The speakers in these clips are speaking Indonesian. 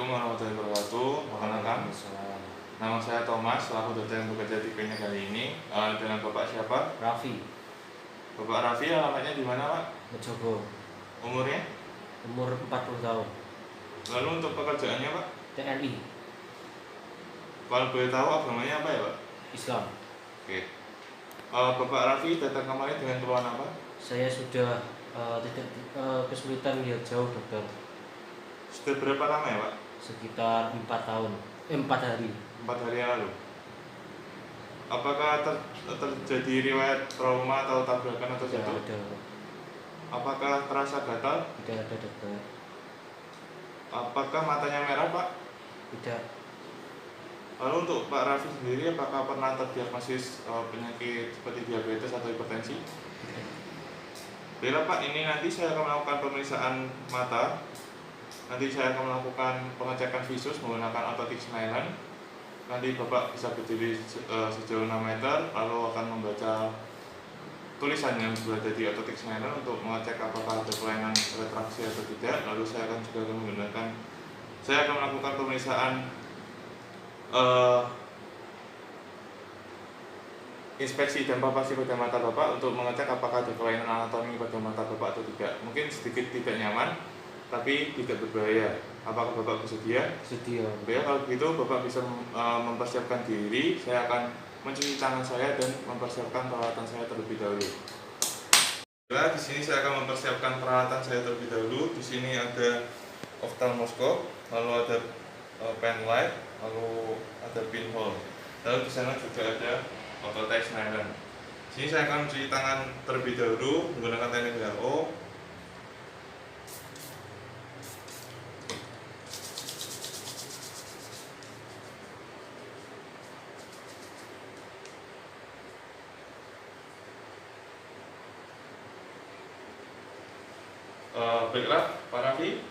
Assalamualaikum warahmatullahi wabarakatuh. Perkenalkan, nama saya Thomas, selaku dokter yang bekerja di klinik kali ini. Dengan Bapak siapa? Raffi. Bapak Raffi, alamatnya di mana, Pak? Mejogo. Umurnya? Umur 40 tahun. Lalu untuk pekerjaannya, Pak? TNI. Kalau boleh tahu agamanya apa ya, Pak? Islam. Oke. Bapak Raffi datang kemarin dengan keluhan apa? Saya sudah tidak kesulitan lihat jauh, dokter. Sudah berapa lama ya, Pak? Sekitar 4 tahun. 4 hari. 4 hari yang lalu. Apakah terjadi riwayat trauma atau tabrakan atau Tidak jatuh? ada. Apakah terasa gatal? Tidak ada, dokter. Apakah matanya merah, Pak? Tidak. Lalu untuk Pak Raffi sendiri, apakah pernah terdiagnosis penyakit seperti diabetes atau hipertensi? Baiklah Pak, ini nanti saya akan melakukan pemeriksaan mata. Nanti saya akan melakukan pengecekan visus menggunakan orthotic Snellen. Nanti Bapak bisa berdiri sejauh 6 meter, lalu akan membaca tulisan yang berada di orthotic Snellen untuk mengecek apakah ada kelainan retraksi atau tidak. Lalu saya akan melakukan pemeriksaan inspeksi dan palpasi pada mata Bapak untuk mengecek apakah ada kelainan anatomi pada mata Bapak atau tidak. Mungkin sedikit tidak nyaman, tapi tidak berbahaya. Apakah Bapak bersedia? Sedia. Ya, kalau begitu Bapak bisa mempersiapkan diri. Saya akan mencuci tangan saya dan mempersiapkan peralatan saya terlebih dahulu. Nah, di sini saya akan mempersiapkan peralatan saya terlebih dahulu. Di sini ada ophthalmoscope, lalu ada pen light, lalu ada pinhole. Lalu di sana juga ada orthotic Snellen. Sini saya akan mencuci tangan terlebih dahulu menggunakan teknik WHO. Baiklah, Pak Raffi.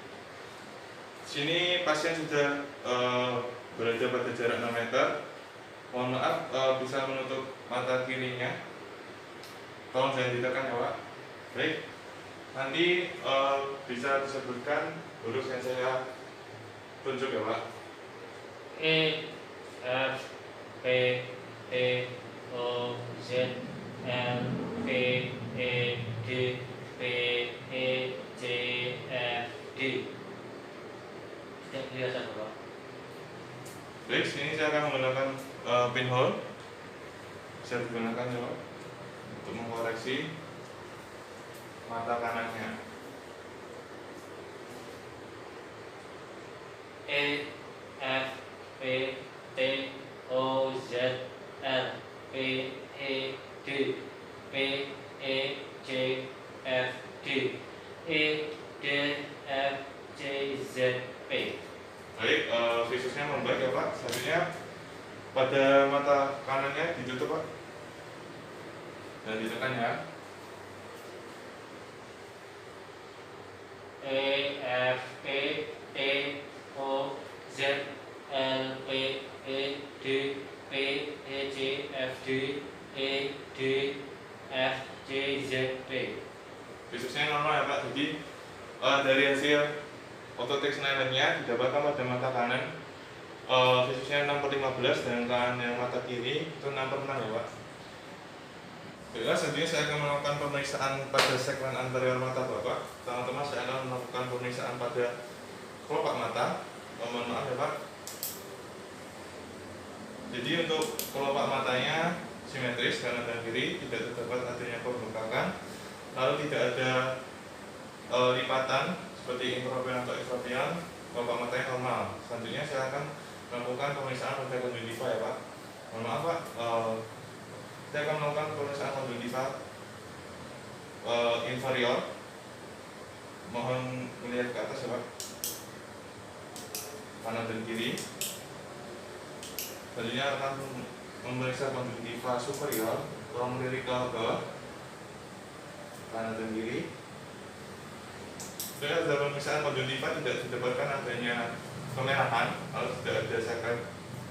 Sini pasien sudah berada pada jarak 6 meter. Mohon maaf, bisa menutup mata kirinya. Tolong jangan ditekan ya, Pak. Baik. Nanti bisa disebutkan huruf yang saya tunjuk ya, Pak. E F P T O Z L P E D P E C F D. Tidak kelihatan, Pak. Baik, sini saya akan menggunakan pinhole. Bisa digunakan ya, Pak, untuk mengkoreksi mata kanannya. E F P T O Z L P E D P E C F D E D F C Z P. Baik, visusnya membaik ya, Pak. Selanjutnya pada mata kanannya ditutup, Pak, dan ditekan ya. E F P T O Z L P E D P E C F D E D F C Z P. Visusnya normal ya, Pak. Jadi dari hasil orthotic Snellen-nya didapatkan pada mata kanan visusnya 6/15, sedangkan yang mata kiri itu 6/6 ya, Pak. Baiklah, selanjutnya saya akan melakukan pemeriksaan pada segmen anterior mata Bapak. Teman-teman, saya akan melakukan pemeriksaan pada kelopak mata. Mohon maaf ya, Pak. Jadi untuk kelopak matanya simetris kanan dan kiri, tidak terdapat adanya pembengkakan, lalu tidak ada lipatan seperti intraopial atau extraopial. Kelopak matanya normal. Selanjutnya saya akan melakukan pemeriksaan pada konjungtiva ya, Pak. Mohon maaf, Pak. Saya akan melakukan pemeriksaan konjungtiva inferior. Mohon melihat ke atas ya, Pak, kanan dan kiri. Selanjutnya akan memeriksa konjungtiva superior. Tolong melirik ke bawah, kanan dan kiri. Dalam pemeriksaan konjungtiva tidak didapatkan adanya kemerahan, lalu tidak ada sekat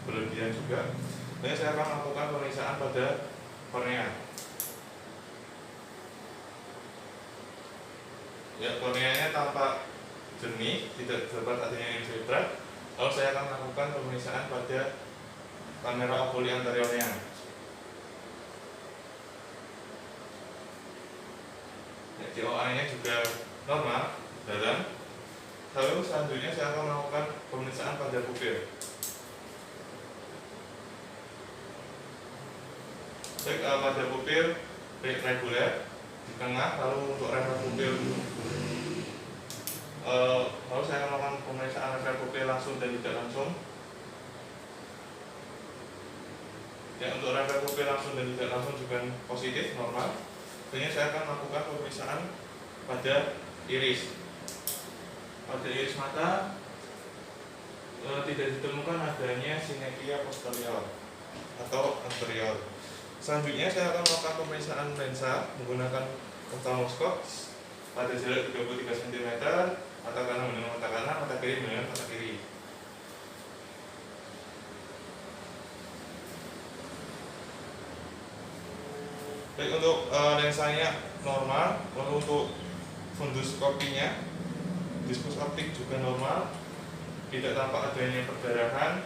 berlebihan juga. Dan saya akan melakukan pemeriksaan pada kornea. Ya, korneanya tampak jernih, tidak terdapat adanya infiltrat. Lalu saya akan melakukan pemeriksaan pada kamera okuli anteriornya. DOA-nya juga normal, dalam. Lalu selanjutnya saya akan melakukan pemeriksaan pada pupil. Baik, pada pupil reguler di tengah, lalu untuk level pupil lalu saya akan melakukan pemeriksaan level pupil langsung dan tidak langsung. Ya, untuk level pupil langsung dan tidak langsung juga positif, normal. Selanjutnya saya akan melakukan pemeriksaan pada iris. Pada iris mata tidak ditemukan adanya sineklia posterior atau anterior. Selanjutnya saya akan melakukan pemeriksaan lensa menggunakan oftalmoskop pada jarak 33 cm, mata kanan mendengar mata kanan, mata kiri mendengar mata kiri. Baik, untuk lensanya normal, lalu untuk fundus kopinya, diskus optik juga normal, tidak tampak adanya perdarahan,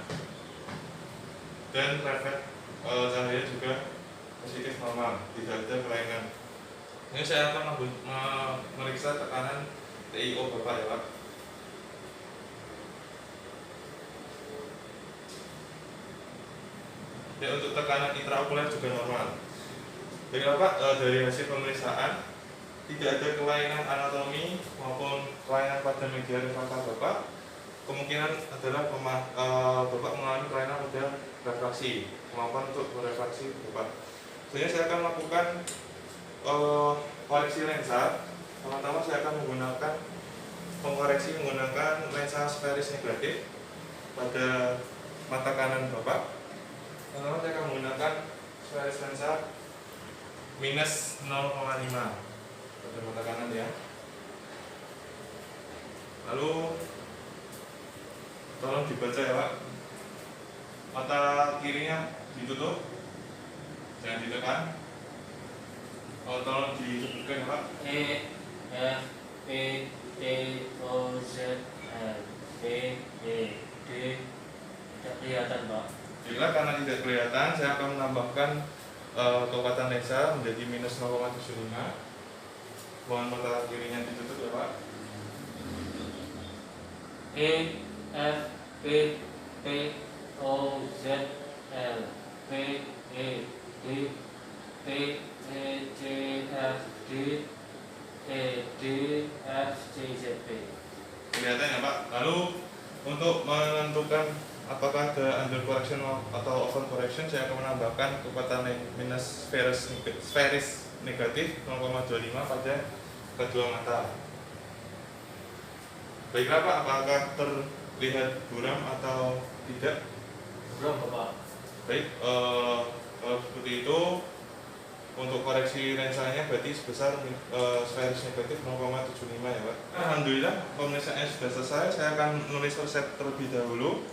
dan refleks cahaya juga positif normal, tidak ada kelainan. Ini saya akan memeriksa tekanan TiO Bapak ya Pak. Ya, untuk tekanan intraokuler juga normal. Baik Bapak, dari hasil pemeriksaan tidak ada kelainan anatomi maupun kelainan pada media refraktor Bapak. Kemungkinan adalah Bapak mengalami kelainan pada refraksi, kemampuan untuk berefraksi Bapak. Selanjutnya saya akan melakukan koreksi lensa. Pertama saya akan menggunakan pengkoreksi menggunakan lensa sferis negatif pada mata kanan Bapak. Pertama saya akan menggunakan sferis lensa minus 0,5 pada mata kanan ya. Lalu tolong dibaca ya Pak. Mata kirinya ditutup, jangan ditekan. Tolong disebutkan ya Pak. E F P T O Z L P E D. Tidak kelihatan Pak. Bila karena tidak kelihatan, saya akan menambahkan kekuatan lensa menjadi minus 0,75. Mohon mata kirinya ditutup ya Pak. E F P T O Z L P E D P E C F D E D F C Z P. Kelihatan ya Pak. Lalu untuk menentukan apakah ada under correction atau over correction, saya akan menambahkan kekuatan minus sferis negatif 0,25 pada kedua mata. Baiklah Pak, apakah terlihat buram atau tidak? Belum Bapak. Baik, kalau seperti itu untuk koreksi lensanya berarti sebesar sferis negatif 0,75 ya Pak. Alhamdulillah pemeriksaannya sudah selesai. Saya akan menulis resep terlebih dahulu.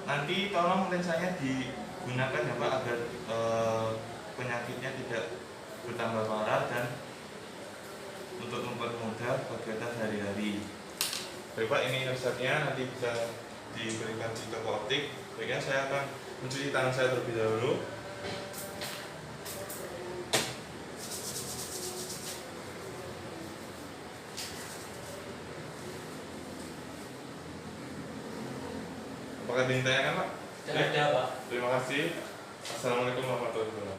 Nanti tolong lensanya digunakan ya Pak agar penyakitnya tidak bertambah parah dan untuk mempermudah kegiatan sehari-hari. Baik Pak, ini resepnya nanti bisa diberikan di toko optik. Baiknya saya akan mencuci tangan saya terlebih dahulu. Apakah ditanyakan Pak? Tidak ada Pak. Terima kasih. Assalamualaikum warahmatullahi wabarakatuh.